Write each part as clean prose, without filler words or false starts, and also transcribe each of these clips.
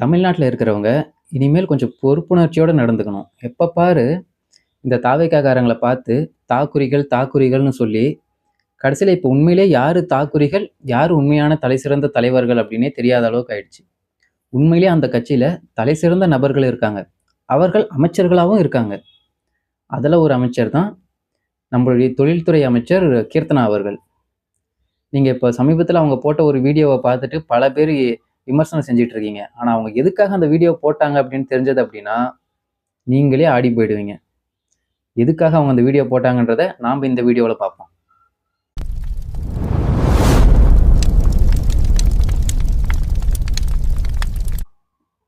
தமிழ்நாட்டுல இருக்கிறவங்க, இனிமேல் கொஞ்சம் பொறுப்புணர்ச்சியோட நடந்துக்கணும். எப்ப பாரு இந்த தாவேக்காக்காரங்கள பார்த்து தாக்குரிகள், தாக்குரிகள்னு சொல்லி, கடைசியில இப்ப உண்மையிலே யாரு தாக்குரிகள், யாரு உண்மையான தலைசிறந்த தலைவர்கள் அப்படின்னே தெரியாத அளவுக்கு ஆயிடுச்சு. உண்மையிலேயே அந்த கட்சியில தலைசிறந்த நபர்கள் இருக்காங்க. அவர்கள் அமைச்சர்களாவும் இருக்காங்க. அதுல ஒரு அமைச்சர் தான் நம்மளுடைய தொழில்துறை அமைச்சர் கீர்த்தனா அவர்கள். நீங்க இப்ப சமீபத்தில அவங்க போட்ட ஒரு வீடியோவ பார்த்துட்டு பல பேரு விமர்சனம் செஞ்சுட்டு இருக்கீங்க. ஆனா அவங்க எதுக்காக அந்த வீடியோ போட்டாங்க அப்படின்னு தெரிஞ்சது அப்படின்னா, நீங்களே ஆடி போயிடுவீங்க. எதுக்காக அவங்க அந்த வீடியோ போட்டாங்கன்றத நாம இந்த வீடியோல பார்ப்போம்.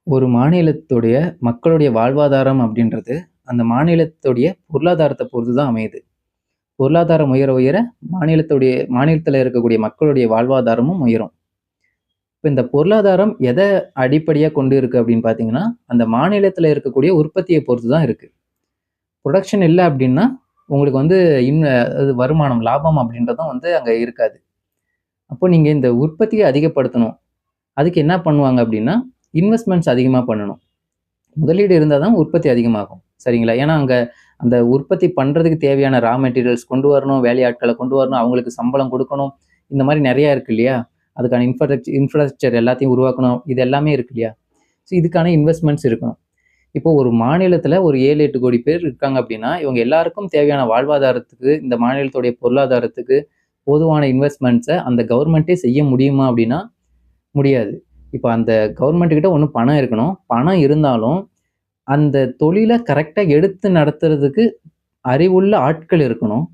ஒரு மாநிலத்துடைய மக்களுடைய வாழ்வாதாரம் அப்படின்றது, அந்த மாநிலத்துடைய பொருளாதாரத்த பொறுத்து தான் அமையுது. பொருளாதாரம் உயர உயர மாநிலத்தில இருக்கக்கூடிய மக்களுடைய வாழ்வாதாரமும் உயரும். இப்ப இந்த பொருளாதாரம் எத அடிப்படையா கொண்டு இருக்கு அப்படின்னு பார்த்தீங்கன்னா, அந்த மாநிலத்தில இருக்கக்கூடிய உற்பத்திய பொறுத்து தான் இருக்கு. புரொடக்ஷன் இல்ல அப்படின்னா, உங்களுக்கு வந்து அது வருமானம், லாபம் அப்படின்றதும் வந்து அங்க இருக்காது. அப்போ நீங்க இந்த உற்பத்திய அதிகப்படுத்தணும். அதுக்கு என்ன பண்ணுவாங்க அப்படின்னா, இன்வெஸ்ட்மென்ட்ஸ் அதிகமா பண்ணணும். முதலீடு இருந்தா தான் உற்பத்தி அதிகமாகும். சரிங்களா? ஏன்னா, அங்க அந்த உற்பத்தி பண்றதுக்கு தேவையான ரா மெட்டீரியல்ஸ் கொண்டு வரணும், வேலையாட்கள கொண்டு வரணும், அவங்களுக்கு சம்பளம் குடுக்கணும். இந்த மாரி நெறைய இருக்கு இல்லையா? அதுக்கான இன்ஃப்ராஸ்ட்ரக்சர் எல்லாத்தையும் உருவாக்கணும். இது எல்லாமே இருக்கு இல்லையா? ஸோ இதுக்கான இன்வெஸ்ட்மென்ட்ஸ் இருக்கணும். இப்போ ஒரு மாநிலத்தில ஒரு 7, 8 கோடி பேர் இருக்காங்க அப்படின்னா, இவங்க எல்லாருக்கும் தேவையான வாழ்வாதாரத்துக்கு, இந்த மாநிலத்துடைய பொருளாதாரத்துக்கு போதுமான இன்வெஸ்ட்மென்ட்ஸ அந்த கவர்மெண்ட்டே செய்ய முடியுமா அப்படின்னா, முடியாது. இப்ப அந்த கவர்மெண்ட் கிட்ட ஒண்ணு பணம் இருக்கணும். பணம் இருந்தாலும், அந்த தொழில கரெக்ட்டா எடுத்து நடத்துறதுக்கு அறிவுள்ள ஆட்கள் இருக்கணும்.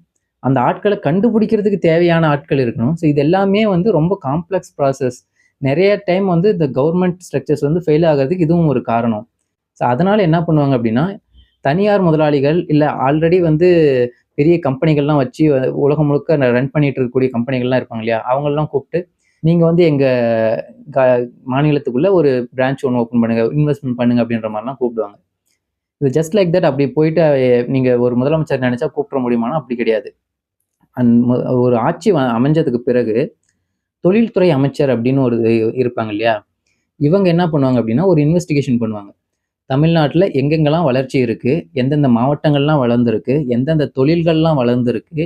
அந்த ஆட்கள கண்டுபிடிக்கிறதுக்கு தேவையான ஆட்கள் இருக்கணும். ஸோ இது எல்லாமே வந்து ரொம்ப காம்ப்ளக்ஸ் ப்ராசஸ். நெறைய டைம் வந்து இந்த கவர்மெண்ட் ஸ்ட்ரக்சர்ஸ் வந்து ஃபெயில் ஆகுறதுக்கு இதுவும் ஒரு காரணம். ஸோ அதனால என்ன பண்ணுவாங்க அப்டின்னா, தனியார் முதலாளிகள் இல்ல ஆல்ரெடி வந்து பெரிய கம்பெனிகள்லாம் வச்சு உலகம் முழுக்க ரன் பண்ணிட்டு இருக்கக்கூடிய கம்பெனிகள்லாம் இருப்பாங்க இல்லையா? அவங்களலாம் கூப்ட்டு, நீங்க வந்து எங்க க மாநிலத்துக்குள்ள ஒரு பிரான்ச் ஒண்ணு ஓப்பன் பண்ணுங்க. இன்வெஸ்ட்மென்ட் பண்ணுங்க அப்டின்ற மாரிலாம் கூப்பிடுவாங்க. இது ஜஸ்ட் லைக் தட் அப்படி போயிட்டு நீங்க ஒரு முதலமைச்சர் நெனைச்சா கூப்பிட்ற முடியுமான்னா, அப்படி கிடையாது. அந் மு ஒரு ஆட்சி அமைஞ்சதுக்கு பிறகு, தொழில்துறை அமைச்சர் அப்படின்னு ஒரு இருப்பாங்க இல்லையா? இவங்க என்ன பண்ணுவாங்க அப்படின்னா, ஒரு இன்வெஸ்டிகேஷன் பண்ணுவாங்க. தமிழ்நாட்டுல எங்கெங்கெல்லாம் வளர்ச்சி இருக்கு? எந்தெந்த மாவட்டங்கள்லாம் வளர்ந்திருக்கு? எந்தெந்த தொழில்கள்லாம் வளர்ந்திருக்கு?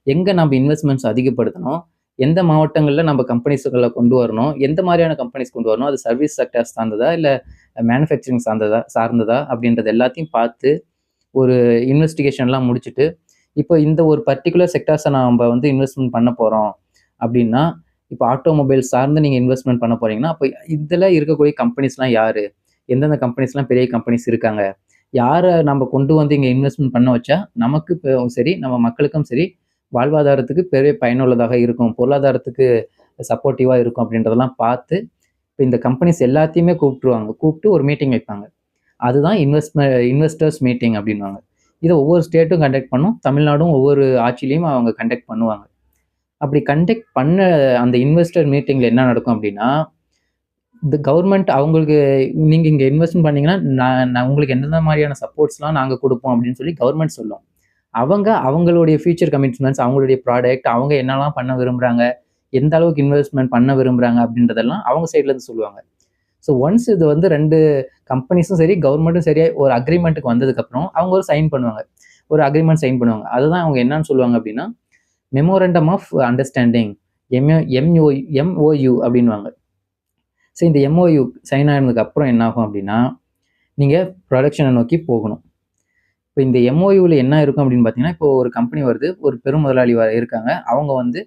எங்க நம்ம இன்வெஸ்ட்மென்ட்ஸ் அதிகப்படுத்தணும்? எந்த மாவட்டங்கள்ல நம்ம கம்பெனிஸ்கள கொண்டு வரணும்? எந்த மாரியான கம்பெனிஸ் கொண்டு வரணும்? அது சர்விஸ் செக்டார் சார்ந்ததா? இல்ல மேனுஃபேக்சரிங் சார்ந்ததா? அப்படின்றது எல்லாத்தையும் பார்த்து, ஒரு இன்வெஸ்டிகேஷன்லாம் முடிச்சுட்டு, இப்போ இந்த ஒரு பர்ட்டிகுலர் செக்டார்ஸ நம்ப வந்து இன்வெஸ்ட்மென்ட் பண்ண போறோம் அப்படின்னா, இப்போ ஆட்டோமொபைல் சார்ந்து நீங்க இன்வெஸ்ட்மென்ட் பண்ண போறீங்கன்னா, அப்ப இதுல இருக்கக்கூடிய கம்பெனிஸ்லாம் யாரு? எந்தெந்த கம்பெனிஸ்லாம் பெரிய கம்பெனிஸ் இருக்காங்க? யார நம்ப கொண்டு வந்து இங்க இன்வெஸ்ட்மென்ட் பண்ண வச்சா, நமக்கு சரி, நம்ம மக்களுக்கும் சரி, வாழ்வாதாரத்துக்கு பெரிய பயனுள்ளதாக இருக்கும். பொருளாதாரத்துக்கு சப்போர்ட்டிவா இருக்கும் அப்படின்றதெல்லாம் பார்த்து, இப்ப இந்த கம்பெனிஸ் எல்லாத்தையுமே கூப்பிட்டுருவாங்க. கூப்பிட்டு ஒரு மீட்டிங் வைப்பாங்க. அதுதான் இன்வெஸ்டர்ஸ் மீட்டிங் அப்படின்னுவாங்க. இத ஒவ்வொரு ஸ்டேட்டும் கண்டக்ட் பண்ணும். தமிழ்நாடும் ஒவ்வொரு ஆட்சியிலயும் அவங்க கண்டக்ட் பண்ணுவாங்க. அப்படி கண்டக்ட் பண்ண அந்த இன்வெஸ்டர் மீட்டிங்ல என்ன நடக்கும் அப்படின்னா, இந்த கவர்ன்மென்ட் அவங்களுக்கு நீங்க இங்க இன்வெஸ்ட்மென்ட் பண்ணீங்கன்னா, நான் நான் உங்களுக்கு எந்தெந்த மாரியான சப்போர்ட்ஸ்லாம் நாங்க குடுப்போம் அப்படின்னு சொல்லி கவர்ன்மென்ட் சொல்லும். அவங்க அவங்களுடைய ஃபியூச்சர் கமிட்மெண்ட்ஸ், அவங்களுடைய ப்ராடக்ட், அவங்க என்னலாம் பண்ண விரும்புறாங்க, எந்த அளவுக்கு இன்வெஸ்ட்மென்ட் பண்ண விரும்புறாங்க அப்படின்றதெல்லாம் அவங்க சைட்ல இருந்து சொல்லுவாங்க. ஸோ ஒன்ஸ் இது வந்து 2 கம்பெனிஸும் சரி, கவர்மெண்ட்டும் சரி ஒரு அக்ரீமென்ட்க்கு வந்ததுக்கப்புறம், அவங்க ஒரு சைன் பண்ணுவாங்க. ஒரு அக்ரீமெண்ட் சைன் பண்ணுவாங்க. அதுதான் அவங்க என்னன்னு சொல்லுவாங்க அப்படின்னா, மெமோரண்டம் ஆஃப் அண்டர்ஸ்டாண்டிங் எம்ஓயு அப்படின்னுவாங்க. ஸோ இந்த எம்ஓயு சைன் ஆனதுக்கு அப்புறம் என்ன ஆகும் அப்படின்னா, நீங்க புரொடக்ஷன நோக்கி போகணும். இப்ப இந்த எம்ஓயுல என்ன இருக்கும் அப்படின்னு பார்த்தீங்கன்னா, இப்போ ஒரு கம்பெனி வருது. ஒரு பெரும் முதலாளி இருக்காங்க. அவங்க வந்து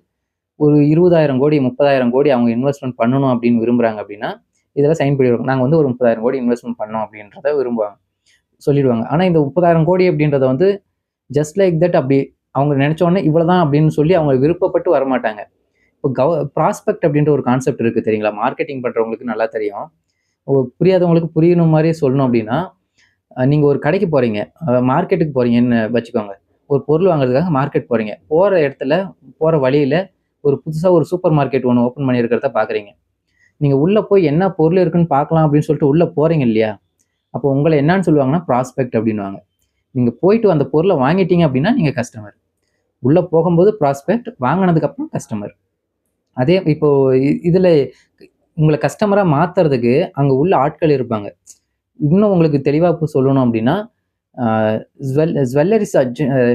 ஒரு 20,000 கோடி, 30,000 கோடி அவங்க இன்வெஸ்ட்மென்ட் பண்ணணும் அப்படின்னு விரும்புறாங்க அப்படின்னா, இதில சைன் பண்ணிடுவாங்க. நாங்க வந்து ஒரு 30,000 கோடி இன்வெஸ்ட்மென்ட் பண்ணோம் அப்படின்றத விரும்புவாங்க. சொல்லிடுவாங்க. ஆனா இந்த 30,000 கோடி அப்படின்றத வந்து ஜஸ்ட் லைக் தட் அப்படி அவங்க நெனச்ச உடனே இவ்வளதான் அப்படின்னு சொல்லி அவங்க விருப்பப்பட்டு வரமாட்டாங்க. இப்போ ப்ராஸ்பெக்ட் அப்படின்ற ஒரு கான்செப்ட் இருக்கு தெரியுங்களா? மார்க்கெட்டிங் பண்றவங்களுக்கு நல்லா தெரியும். புரியாதவங்களுக்கு புரியிற மாரி சொல்லணும் அப்படின்னா, நீங்க ஒரு கடைக்கு போறீங்க. மார்க்கெட்டுக்கு போறீங்கன்னு வச்சுக்கோங்க. ஒரு பொருள் வாங்குறதுக்காக மார்க்கெட் போறீங்க. போற இடத்துல, போற வழியில ஒரு புதுசா ஒரு சூப்பர் மார்க்கெட் ஒண்ணு ஓப்பன் பண்ணியிருக்கிறத பார்க்குறீங்க. நீங்க உள்ள போய் என்ன பொருள் இருக்குன்னு பார்க்கலாம் அப்படின்னு சொல்லிட்டு உள்ள போறீங்க இல்லையா? அப்போ உங்கள என்னான்னு சொல்லுவாங்கன்னா, ப்ராஸ்பெக்ட் அப்படின்னுவாங்க. நீங்க போயிட்டு அந்த பொருள வாங்கிட்டீங்க அப்படின்னா, நீங்க கஸ்டமர். உள்ள போகும்போது ப்ராஸ்பெக்ட், வாங்குனதுக்கு அப்புறம் கஸ்டமர். அதே இப்போ இதுல உங்கள கஸ்டமரா மாத்துறதுக்கு அங்க உள்ள ஆட்கள் இருப்பாங்க. இன்னும் உங்களுக்கு தெளிவா இப்ப சொல்லணும் அப்டின்னா, ஆ ஜுவல்லரிஸ்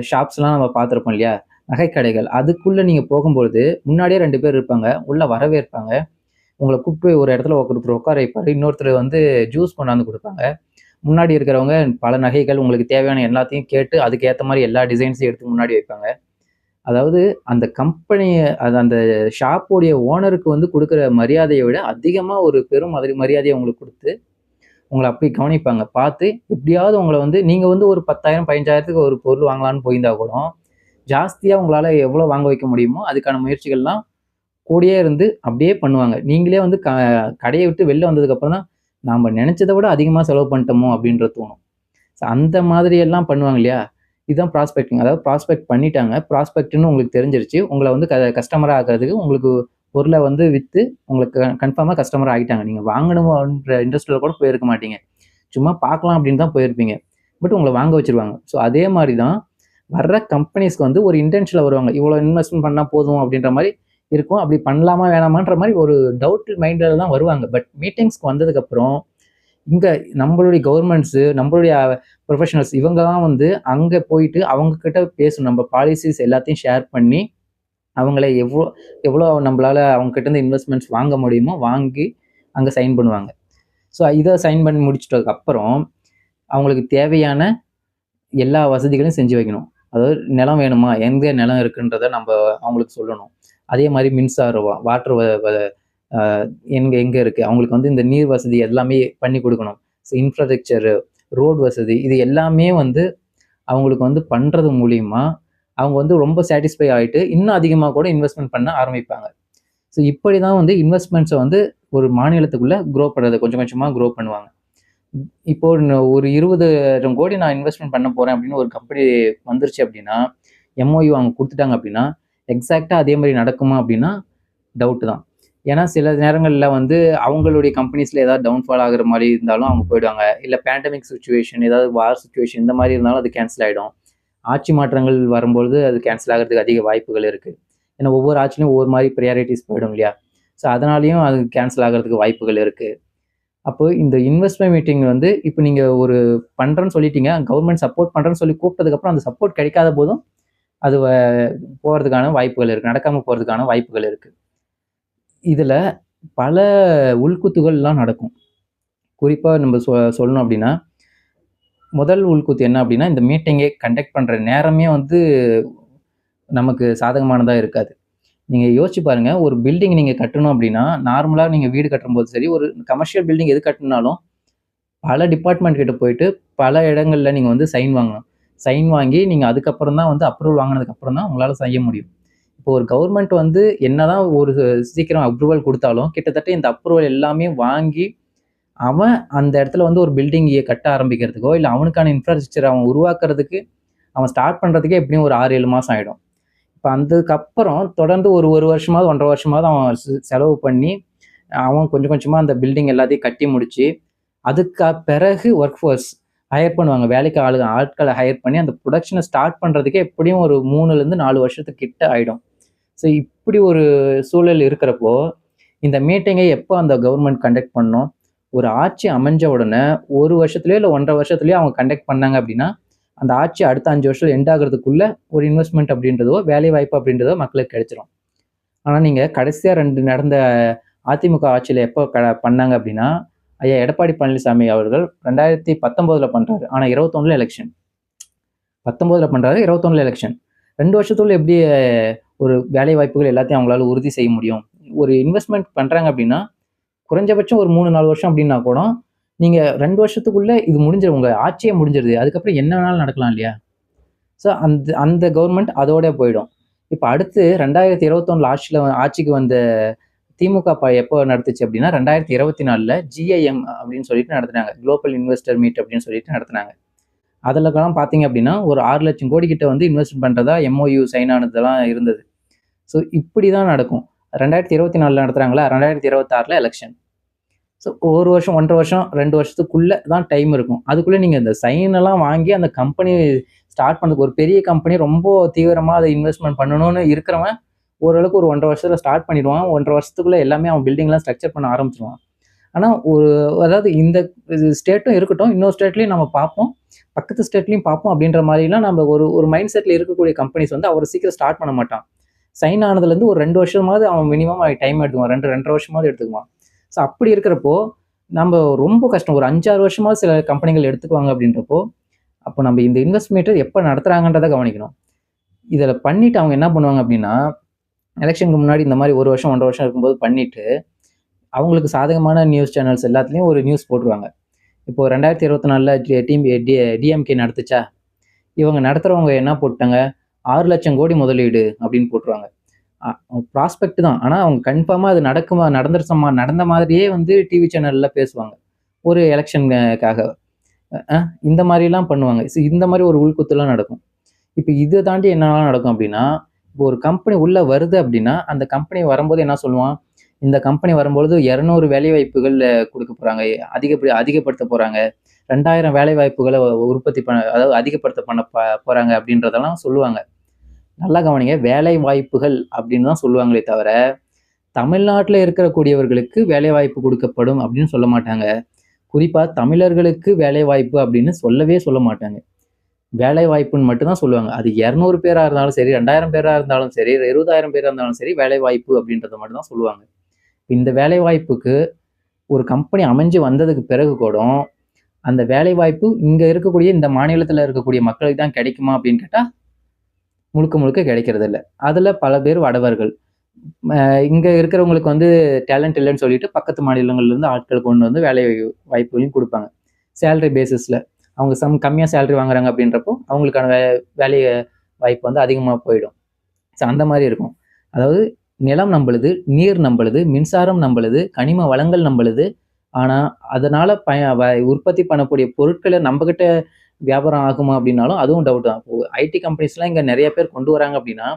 ஷாப்ஸ்லாம் நம்ம பார்த்துருப்போம் இல்லையா? நகைக்கடைகள். அதுக்குள்ள நீங்க போகும்பொழுது, முன்னாடியே 2 பேர் இருப்பாங்க. உள்ள வரவேற்பாங்க. உங்கள கூப்ட்டு போய் ஒரு இடத்துல ஒருத்தர் உட்கார வைப்பாரு. இன்னொருத்தர் வந்து ஜூஸ் கொண்டாந்து குடுப்பாங்க. முன்னாடி இருக்கிறவங்க பல நகைகள் உங்களுக்கு தேவையான எல்லாத்தையும் கேட்டு, அதுக்கு ஏத்த மாரி எல்லா டிசைன்ஸையும் எடுத்து முன்னாடி வைப்பாங்க. அதாவது அந்த கம்பெனி அந்த ஷாப்போடைய ஓனருக்கு வந்து குடுக்குற மரியாதைய விட அதிகமா ஒரு பெரும் மரியாதைய உங்களுக்கு குடுத்து, உங்கள அப்படி கவனிப்பாங்க. பார்த்து எப்படியாவது உங்கள வந்து நீங்க வந்து ஒரு 10,000 15,000க்கு ஒரு பொருள் வாங்கலாம்னு போயிருந்தா கூட, ஜாஸ்தியா உங்களால எவ்வளோ வாங்க வைக்க முடியுமோ, அதுக்கான முயற்சிகள்லாம் கூடயே இருந்து அப்படியே பண்ணுவாங்க. நீங்களே வந்து கடைய விட்டு வெளில வந்ததுக்கப்புறம் தான், நாம நெனச்சத விட அதிகமா செலவு பண்ணிட்டோமோ அப்படின்றது தோணும். அந்த மாதிரி எல்லாம் பண்ணுவாங்க இல்லையா? இதுதான் ப்ராஸ்பெக்டிங். அதாவது ப்ராஸ்பெக்ட் பண்ணிட்டாங்க. ப்ராஸ்பெக்ட்ன்னு உங்களுக்கு தெரிஞ்சிருச்சு. உங்கள வந்து கஸ்டமரா ஆக்குறதுக்கு உங்களுக்கு பொருள வந்து வித்து உங்களுக்கு கன்ஃபார்மா கஸ்டமர் ஆகிட்டாங்க. நீங்க வாங்கணும்ன்ற இன்ட்ரெஸ்ட்ல கூட போயிருக்க மாட்டீங்க. சும்மா பார்க்கலாம் அப்படின்னு தான் போயிருப்பீங்க. பட் உங்கள வாங்க வச்சுருவாங்க. ஸோ அதே மாரி தான் வர்ற கம்பெனிஸ்க்கு வந்து ஒரு இன்டென்ஷன்ல வருவாங்க. இவ்வளோ இன்வெஸ்ட்மென்ட் பண்ணா போதும் அப்படின்ற மாரி இருக்கும். அப்படி பண்ணலாமா வேணாமான்ற மாரி ஒரு டவுட் மைண்ட்ல தான் வருவாங்க. பட் மீட்டிங்ஸ்க்கு வந்ததுக்கப்புறம் இங்க நம்மளுடைய கவர்மெண்ட்ஸு, நம்மளுடைய புரொஃபஷனல்ஸ் இவங்க தான் வந்து அங்க போயிட்டு அவங்க கிட்ட பேசணும். நம்ம பாலிசிஸ் எல்லாத்தையும் ஷேர் பண்ணி, அவங்கள எவ்ளோ எவ்ளோ நம்பளால அவங்க கிட்டேருந்து இன்வெஸ்ட்மென்ட்ஸ் வாங்க முடியுமோ வாங்கி அங்க சைன் பண்ணுவாங்க. ஸோ இத சைன் பண்ணி முடிச்சுட்டதுக்கு அப்புறம், அவங்களுக்கு தேவையான எல்லா வசதிகளையும் செஞ்சு வைக்கணும். அதாவது நிலம் வேணுமா? எங்க நிலம் இருக்குன்றத நம்ப அவங்களுக்கு சொல்லணும். அதே மாரி மின்சாரம், வாட்டர் வ வ அ எங்க எங்க இருக்கு? அவங்களுக்கு வந்து இந்த நீர் வசதி எல்லாமே பண்ணி குடுக்கணும். இன்ஃப்ராஸ்ட்ரக்சர், ரோட் வசதி இது எல்லாமே வந்து அவங்களுக்கு வந்து பண்றது மூலியமா, அவங்க வந்து ரொம்ப சாட்டிஸ்ஃபை ஆயிட்டு, இன்னும் அதிகமா கூட இன்வெஸ்ட்மென்ட் பண்ண ஆரம்பிப்பாங்க. ஸோ இப்படி தான் வந்து இன்வெஸ்ட்மென்ட்ஸ வந்து ஒரு மாநிலத்துக்குள்ள பண்றது கொஞ்சம் கொஞ்சமா பண்ணுவாங்க. இப்போ ஒரு 20,000 கோடி நான் இன்வெஸ்ட்மென்ட் பண்ண போறேன் அப்படின்னு ஒரு கம்பெனி வந்துருச்சு அப்படின்னா, எம்ஓயு அவங்க குடுத்துட்டாங்க அப்படின்னா, எக்ஸாக்ட்டா அதே மாரி நடக்குமா அப்படின்னா, டவுட் தான். ஏன்னா சில நேரங்கள்ல வந்து அவங்களுடைய கம்பெனிஸ்ல ஏதாவது டவுன்ஃபால் ஆகுற மாரி இருந்தாலும் அவங்க போயிடுவாங்க. இல்ல பேண்டமிக் சிச்சுவேஷன், ஏதாவது வார் சிச்சுவேஷன் இந்த மாரி இருந்தாலும் அது கேன்சல் ஆயிடும். ஆட்சி மாற்றங்கள் வரும்பொழுது அது கேன்சல் ஆகுறதுக்கு அதிக வாய்ப்புகள் இருக்கு. ஏன்னா ஒவ்வொரு ஆட்சியிலும் ஒவ்வொரு மாரி பிரையாரிட்டீஸ் போயிடும் இல்லையா? ஸோ அதனாலயும் அது கேன்சல் ஆகுறதுக்கு வாய்ப்புகள் இருக்கு. அப்போ இந்த இன்வெஸ்ட்மென்ட் மீட்டிங் வந்து இப்ப நீங்க ஒரு பண்றேன்னு சொல்லிட்டீங்க. கவர்ன்மெண்ட் சப்போர்ட் பண்றேன்னு சொல்லி கூப்பிட்டதுக்கப்புறம் அந்த சப்போர்ட் கிடைக்காத போதும், அது போறதுக்கான வாய்ப்புகள் இருக்கு. நடக்காம போறதுக்கான வாய்ப்புகள் இருக்கு. இதுல பல உள்குத்துகள்லாம் நடக்கும். குறிப்பா நம்ம சொல்லணும் அப்டின்னா, முதல் உள்குத்து என்ன அப்டின்னா, இந்த மீட்டிங்கே கண்டக்ட் பண்ற நேரமே வந்து நமக்கு சாதகமானதா இருக்காது. நீங்க யோசிச்சு பாருங்க, ஒரு பில்டிங் நீங்க கட்டணும் அப்டின்னா, நார்மலா நீங்க வீடு கட்டும்போது சரி, ஒரு கமர்ஷியல் பில்டிங் எது கட்டணும்னாலும், பல டிபார்ட்மெண்ட் கிட்ட போயிட்டு, பல இடங்கள்ல நீங்க வந்து சைன் வாங்கணும். சைன் வாங்கி, நீங்க அதுக்கப்புறம் தான் வந்து அப்ரூவல் வாங்குனதுக்கு அப்புறம் தான் உங்களால செய்ய முடியும். இப்போ ஒரு கவர்மெண்ட் வந்து என்னதான் ஒரு சீக்கிரம் அப்ரூவல் குடுத்தாலும், கிட்டத்தட்ட இந்த அப்ரூவல் எல்லாமே வாங்கி, அவன் அந்த இடத்துல வந்து ஒரு பில்டிங் கட்ட ஆரம்பிக்கிறதுக்கோ, இல்ல அவனுக்கான இன்ஃப்ராஸ்ட்ரக்சர் அவன் உருவாக்குறதுக்கு, அவன் ஸ்டார்ட் பண்றதுக்கே எப்படியும் ஒரு 6, 7 மாசம் ஆயிடும். இப்ப அதுக்கப்புறம் தொடர்ந்து ஒரு 1 வருஷமாவது, 1 1/2 வருஷமாவது அவன் செலவு பண்ணி, அவன் கொஞ்சம் கொஞ்சமா அந்த பில்டிங் எல்லாத்தையும் கட்டி முடிச்சு, அதுக்கு பிறகு வொர்க் ஃபோர்ஸ் ஹையர் பண்ணுவாங்க. வேலைக்கு ஆட்கள ஹையர் பண்ணி அந்த புரொடக்ஷன ஸ்டார்ட் பண்றதுக்கே எப்படியும் ஒரு 3லேருந்து 4 வருஷத்துக்கு கிட்ட ஆயிடும். ஸோ இப்படி ஒரு சூழல் இருக்கிறப்போ, இந்த மீட்டிங்கை எப்போ அந்த கவர்மெண்ட் கண்டக்ட் பண்ணணும்? ஒரு ஆட்சி அமைஞ்ச உடனே 1 வருஷத்துலயோ, இல்ல 1 1/2 வருஷத்துலயோ அவங்க கண்டக்ட் பண்ணாங்க அப்படின்னா, அந்த ஆட்சி அடுத்த 5 வருஷம் எண்ட் ஆகுறதுக்குள்ள ஒரு இன்வெஸ்ட்மென்ட் அப்படின்றதோ, வேலைவாய்ப்பு அப்படின்றதோ மக்களுக்கு கிடைச்சிரும். ஆனா நீங்க கடைசியா 2 நடந்த அதிமுக ஆட்சியில எப்போ பண்ணாங்க அப்படின்னா, ஐயா எடப்பாடி பழனிசாமி அவர்கள் 2019ல பண்றாரு. ஆனா 21ல எலக்ஷன். 19ல பண்றாரு, 21ல எலக்ஷன். 2 வருஷத்துக்குள்ள எப்படி ஒரு வேலை வாய்ப்புகள் எல்லாத்தையும் அவங்களால உறுதி செய்ய முடியும்? ஒரு இன்வெஸ்ட்மென்ட் பண்றாங்க அப்படின்னா, குறைஞ்சபட்சம் ஒரு 3, 4 வருஷம் அப்படின்னா கூட, நீங்க 2 வருஷத்துக்குள்ள இது முடிஞ்சிரும். உங்க ஆட்சியே முடிஞ்சிருது. அதுக்கப்புறம் என்ன வேணாலும் நடக்கலாம் இல்லையா? ஸோ அந்த அந்த கவர்மெண்ட் அதோட போயிடும். இப்ப அடுத்து 2021ல ஆட்சிக்கு வந்த திமுக எப்போ நடத்துச்சு அப்படின்னா, 2024ல ஜிஐஎம் அப்படின்னு சொல்லிட்டு நடத்துனாங்க. குளோபல் இன்வெஸ்டர் மீட் அப்படின்னு சொல்லிட்டு நடத்துனாங்க. அதுலலாம் பார்த்தீங்க அப்படின்னா, ஒரு 6,00,000 கோடி கிட்ட வந்து இன்வெஸ்ட் பண்றதா எம்ஓயு சைன் ஆனதெல்லாம் இருந்தது. ஸோ இப்படி தான் நடக்கும். 2024ல நடத்துறாங்களா, 2026ல எலக்ஷன். ஸோ 1 வருஷம், 1 1/2 வருஷம், 2 வருஷத்துக்குள்ள தான் டைம் இருக்கும். அதுக்குள்ள நீங்க இந்த சைன் எல்லாம் வாங்கி அந்த கம்பெனி ஸ்டார்ட் பண்ணதுக்கு ஒரு பெரிய கம்பெனி ரொம்ப தீவிரமா அத இன்வெஸ்ட்மென்ட் பண்ணணும்னு இருக்கிறவன், ஓரளவுக்கு ஒரு 1.5 வருஷத்துல ஸ்டார்ட் பண்ணிடுவான். 1.5 வருஷத்துக்குள்ள எல்லாமே அவன் பில்டிங்லாம் ஸ்ட்ரக்சர் பண்ண ஆரம்பிச்சுருவான். ஆனா அதாவது இந்த ஸ்டேட்டும் இருக்கட்டும், இன்னொரு ஸ்டேட்லயும் நம்ம பார்ப்போம். பக்கத்து ஸ்டேட்லயும் பார்ப்போம் அப்படின்ற மாரிலாம் நம்ம ஒரு ஒரு மைண்ட் செட்ல இருக்கக்கூடிய கம்பெனிஸ் வந்து அவ்வளோ சீக்கிரம் ஸ்டார்ட் பண்ண மாட்டான். சைன் ஆனதுலேருந்து ஒரு 2 வருஷமாவது அவன் மினிமம் டைம் எடுத்துக்குவான். 2, 2.5 வருஷமாவது எடுத்துக்குவான். ஸோ அப்படி இருக்கிறப்போ, நம்ம ரொம்ப கஷ்டம். ஒரு 5, 6 வருஷமாவது சில கம்பெனிகள் எடுத்துக்குவாங்க அப்படின்றப்போ, அப்போ நம்ம இந்த இன்வெஸ்ட்மென்ட்ட எப்ப நடத்துறாங்கன்றத கவனிக்கணும். இதில பண்ணிட்டு அவங்க என்ன பண்ணுவாங்க அப்படின்னா, எலக்ஷனுக்கு முன்னாடி இந்த மாரி 1 வருஷம், 1.5 வருஷம் இருக்கும்போது பண்ணிட்டு, அவங்களுக்கு சாதகமான நியூஸ் சேனல்ஸ் எல்லாத்துலயும் ஒரு நியூஸ் போட்டுருவாங்க. இப்போ 2024ல டிஎம்கே நடத்துச்சா? இவங்க நடத்துறவங்க என்ன போட்டாங்க? 6,00,000 கோடி முதலீடு அப்படின்னு போட்டுருவாங்க. அ ப்ராஸ்பெக்ட் தான். ஆனா அவங்க கன்ஃபார்மா அது நடந்த மாதிரியே வந்து டிவி சேனல்ல பேசுவாங்க. ஒரு எலக்ஷனுக்காக. அ இந்த மாரிலாம் பண்ணுவாங்க. இந்த மாரி ஒரு உள்குத்துலாம் நடக்கும். இப்ப இத தாண்டி என்னலாம் நடக்கும் அப்படின்னா, இப்போ ஒரு கம்பெனி உள்ள வருது அப்படின்னா, அந்த கம்பெனி வரும்போது என்ன சொல்லுவான்? இந்த கம்பெனி வரும்பொழுது 200 வேலைவாய்ப்புகள் குடுக்க போறாங்க. அதிகப்படுத்த போறாங்க. 2000 வேலைவாய்ப்புகள உற்பத்தி அதாவது அதிகப்படுத்த பண்ண போறாங்க அப்படின்றதெல்லாம் சொல்லுவாங்க. நல்லா கவனிங்க. வேலை வாய்ப்புகள் அப்படின்னு தான் சொல்லுவாங்களே தவிர, தமிழ்நாட்டுல இருக்கக்கூடியவர்களுக்கு வேலைவாய்ப்பு குடுக்கப்படும் அப்படின்னு சொல்ல மாட்டாங்க. குறிப்பா தமிழர்களுக்கு வேலைவாய்ப்பு அப்படின்னு சொல்லவே சொல்ல மாட்டாங்க. வேலைவாய்ப்புன்னு மட்டும் தான் சொல்லுவாங்க. அது 200 பேரா இருந்தாலும் சரி, 2000 பேரா இருந்தாலும் சரி, 20,000 பேரா இருந்தாலும் சரி, வேலைவாய்ப்பு அப்படின்றத மட்டும் தான் சொல்லுவாங்க. இந்த வேலைவாய்ப்புக்கு ஒரு கம்பெனி அமைஞ்சு வந்ததுக்கு பிறகு கூட, அந்த வேலைவாய்ப்பு இங்க இருக்கக்கூடிய இந்த மாநிலத்தில இருக்கக்கூடிய மக்களுக்கு தான் கிடைக்குமா அப்படின்னு கேட்டா, முழுக்க முழுக்க கிடைக்கிறதில்ல. அதுல பல பேர் வடவர்கள். அ இங்க இருக்கிறவங்களுக்கு வந்து டேலண்ட் இல்லன்னு சொல்லிட்டு, பக்கத்து மாநிலங்கள்ல இருந்து ஆட்கள் கொண்டு வந்து வேலை வாய்ப்புகளையும் குடுப்பாங்க. சேலரி பேசிஸ்ல. அவங்க கம்மியா சேலரி வாங்குறாங்க அப்படின்றப்போ, அவங்களுக்கான வேலை வாய்ப்பு வந்து அதிகமா போயிடும். அந்த மாரி இருக்கும். அதாவது நிலம் நம்பளுது, நீர் நம்பளுது, மின்சாரம் நம்பளுது, கனிம வளங்கள் நம்பளுது. ஆனா, அதனால உற்பத்தி பண்ணக்கூடிய பொருட்கள நம்பகிட்ட வியாபாரம் ஆகுமா அப்படின்னாலும், அதுவும் டவுட் தான். இப்போ ஐடி கம்பெனிஸ்லாம் இங்க நெறைய பேர் கொண்டு வராங்க அப்படின்னா,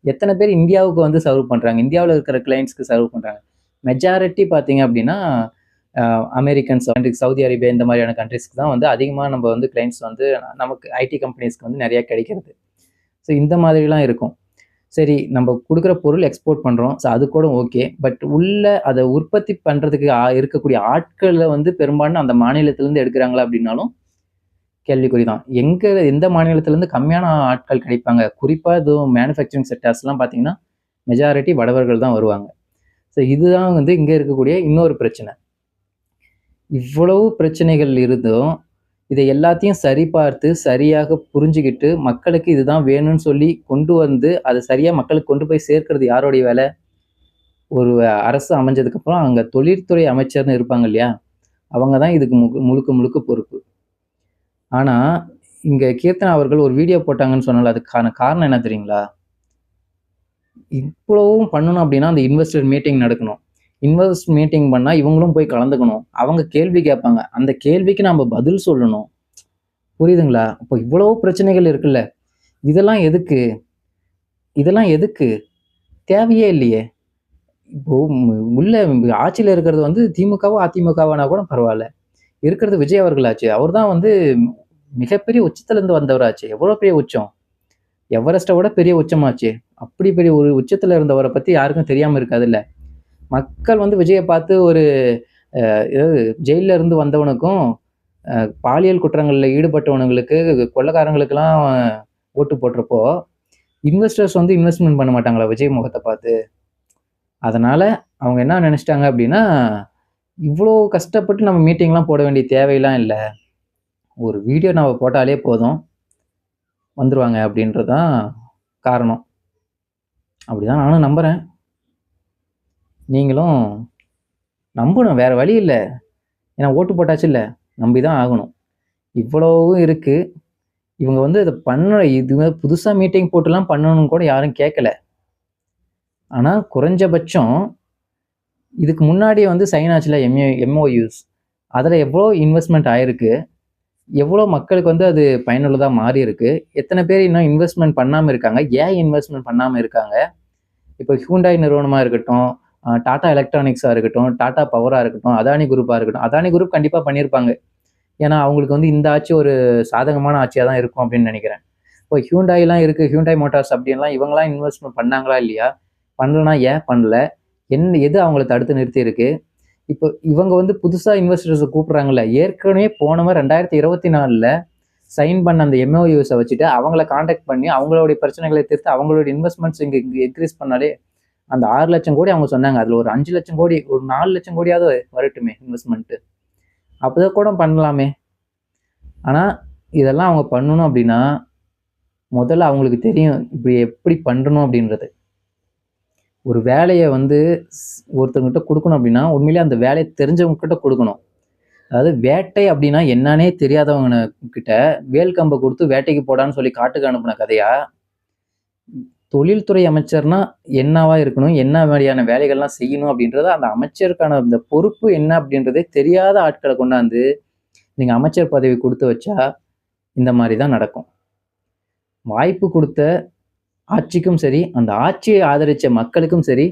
எத்தன பேர் இந்தியாவுக்கு வந்து சர்வ் பண்றாங்க? இந்தியாவுல இருக்கிற கிளையண்ட்ஸ்க்கு சர்வ் பண்றாங்க. மெஜாரிட்டி பார்த்தீங்க அப்படின்னா, அ அமெரிக்கன்ஸ், சவுதி அரேபியா இந்த மாதிரியான கண்ட்ரீஸ்க்கு தான் வந்து அதிகமா நம்ம வந்து கிளையண்ட்ஸ் வந்து நமக்கு ஐடி கம்பெனிஸ்க்கு வந்து நெறைய கிடைக்கிறது. ஸோ இந்த மாதிரிலாம் இருக்கும். சரி நம்ம குடுக்குற பொருள் எக்ஸ்போர்ட் பண்றோம். ஸோ அது கூட ஓகே. பட் உள்ள அத உற்பத்தி பண்றதுக்கு இருக்கக்கூடிய ஆட்கள வந்து பெரும்பாலும் அந்த மாநிலத்திலருந்து எடுக்குறாங்களா அப்படின்னாலும் கேள்விக்குறி தான். எந்த மாநிலத்திலருந்து கம்மியான ஆட்கள் கிடைப்பாங்க. குறிப்பா இதுவும் மேனுஃபேக்சரிங் செக்டார்ஸ்லாம் பார்த்தீங்கன்னா, மெஜாரிட்டி வடவர்கள் தான் வருவாங்க. ஸோ இதுதான் வந்து இங்க இருக்கக்கூடிய இன்னொரு பிரச்சனை. இவ்வளவு பிரச்சனைகள் இருந்தும், இதை எல்லாத்தையும் சரிபார்த்து, சரியாக புரிஞ்சுகிட்டு, மக்களுக்கு இதுதான் வேணும்னு சொல்லி கொண்டு வந்து, அத சரியா மக்களுக்கு கொண்டு போய் சேர்க்கிறது யாருடைய வேலை? ஒரு அரசு அமைஞ்சதுக்கப்புறம் அங்க தொழில்துறை அமைச்சர்ன்னு இருப்பாங்க இல்லையா? அவங்க தான் இதுக்கு முழுக்க முழுக்க பொறுப்பு. ஆனா, இங்க கீர்த்தனா அவர்கள் ஒரு வீடியோ போட்டாங்கன்னு சொன்னேன்ல, அதுக்கான காரணம் என்ன தெரியுங்களா? இவ்வளவும் பண்ணணும் அப்டின்னா, அந்த இன்வெஸ்டர் மீட்டிங் நடக்கணும். இன்வெஸ்ட் மீட்டிங் பண்ணா இவங்களும் போய் கலந்துக்கணும். அவங்க கேள்வி கேட்பாங்க. அந்த கேள்விக்கு நாம பதில் சொல்லணும். புரியுதுங்களா? அப்போ இவ்வளோ பிரச்சனைகள் இருக்குல்ல. இதெல்லாம் எதுக்கு? இதெல்லாம் எதுக்கு? தேவையே இல்லையே! இப்போ உள்ள ஆட்சியில இருக்கிறது வந்து திமுகவோ, அதிமுகவானா கூட பரவால்ல. இருக்கிறது விஜய் அவர்களாச்சே. அவர் தான் வந்து மிகப்பெரிய உச்சத்திலிருந்து வந்தவராச்சே. எவ்வளோ பெரிய உச்சம்? எவரெஸ்ட்ட விட பெரிய உச்சமாச்சே. அப்படி பெரிய ஒரு உச்சத்தில இருந்தவர பத்தி யாருக்கும் தெரியாம இருக்காதுல்ல. மக்கள் வந்து விஜய பார்த்து ஒரு ஏதாவது ஜெயில்ல இருந்து வந்தவனுக்கும், பாலியல் குற்றங்கள்ல ஈடுபட்டவனுங்களுக்கு, கொள்ளைக்காரங்களுக்கெல்லாம் ஓட்டு போட்டறப்போ, இன்வெஸ்டர்ஸ் வந்து இன்வெஸ்ட்மென்ட் பண்ண மாட்டாங்களா விஜய் முகத்த பார்த்து? அதனால அவங்க என்ன நெனச்சுட்டாங்க அப்டின்னா, இவ்ளோ கஷ்டப்பட்டு நம்ம மீட்டிங்லாம் போட வேண்டிய தேவைலாம் இல்ல. ஒரு வீடியோ நம்ம போட்டாலே போதும், வந்துருவாங்க அப்டின்றது தான் காரணம். அப்டிதான் நானும் நம்புறேன். நீங்களும் நம்பணும். வேற வழி இல்ல. ஏன்னா ஓட்டு போட்டாச்சுல்ல. நம்பி தான் ஆகணும். இவ்வளவும் இருக்கு. இவங்க வந்து இத இதுவே புதுசா மீட்டிங் போட்டுலாம் பண்ணணும்னு கூட யாரும் கேட்கல. ஆனா குறைஞ்சபட்சம் இதுக்கு முன்னாடியே வந்து சைன் ஆச்சுல எம்ஓயூஸ். அதுல எவ்வளோ இன்வெஸ்ட்மென்ட் ஆயிருக்கு. எவ்வளோ மக்களுக்கு வந்து அது பயனுள்ளதா மாறியிருக்கு. எத்தன பேர் இன்னும் இன்வெஸ்ட்மென்ட் பண்ணாம இருக்காங்க. ஏன் இன்வெஸ்ட்மென்ட் பண்ணாம இருக்காங்க? இப்போ ஹியூண்டாய் நிறுவனமா இருக்கட்டும், டாடா எலக்ட்ரானிக்ஸா இருக்கட்டும், டாடா பவரா இருக்கட்டும், அதானி குரூப்பா இருக்கட்டும். அதானி குரூப் கண்டிப்பா பண்ணியிருப்பாங்க. ஏன்னா, அவங்களுக்கு வந்து இந்த ஆட்சி ஒரு சாதகமான ஆட்சியா தான் இருக்கும் அப்படின்னு நெனைக்கிறேன். இப்போ ஹியூண்டாய்லாம் இருக்கு. ஹியூண்டாய் மோட்டார்ஸ் அப்படின்லாம் இவங்கலாம் இன்வெஸ்ட்மென்ட் பண்ணாங்களா இல்லையா? பண்ணலனா ஏன் பண்ணல? எது அவங்கள தடுத்து நிறுத்தியிருக்கு? இப்போ இவங்க வந்து புதுசா இன்வெஸ்டர்ஸ கூப்பிடுறாங்கல்ல. ஏற்கனவே போனவன் 2024ல சைன் பண்ண அந்த எம்ஓயூஸ வச்சுட்டு அவங்கள கான்டாக்ட் பண்ணி அவங்களுடைய பிரச்சனைகளை தீர்த்து அவங்களுடைய இன்வெஸ்ட்மென்ட்ஸ் இங்க இன்கிரீஸ் பண்ணாலே அந்த 6,00,000 கோடி அவங்க சொன்னாங்க. அதுல ஒரு 5,00,000 கோடி, ஒரு 4,00,000 கோடியாவது வரட்டுமே இன்வெஸ்ட்மென்ட். அப்பதான் கூட பண்ணலாமே. ஆனா இதெல்லாம் அவங்க பண்ணணும் அப்படின்னா, முதல்ல அவங்களுக்கு தெரியும் இப்படி எப்படி பண்ணணும் அப்படின்றது. ஒரு வேலைய வந்து ஒருத்தவங்ககிட்ட குடுக்கணும் அப்படின்னா, உண்மையிலேயே அந்த வேலைய தெரிஞ்சவங்க கிட்ட குடுக்கணும். அதாவது வேட்டை அப்படின்னா என்னான்னே தெரியாதவங்க கிட்ட வேல் கம்ப குடுத்து வேட்டைக்கு போடான்னு சொல்லி காட்டுக்கு அனுப்புன கதையா, தொழில்துறை அமைச்சர்னா என்னவா இருக்கணும்? என்ன மாரியான வேலைகள்லாம் செய்யணும்? அப்படின்றத அந்த அமைச்சருக்கான அந்த பொறுப்பு என்ன அப்படின்றதே தெரியாத ஆட்கள கொண்டாந்து, நீங்க அமைச்சர் பதவி குடுத்து வச்சா, இந்த மாரி தான் நடக்கும். வாய்ப்பு குடுத்த ஆட்சிக்கும் சரி, அந்த ஆட்சியை ஆதரிச்ச மக்களுக்கும் சரி,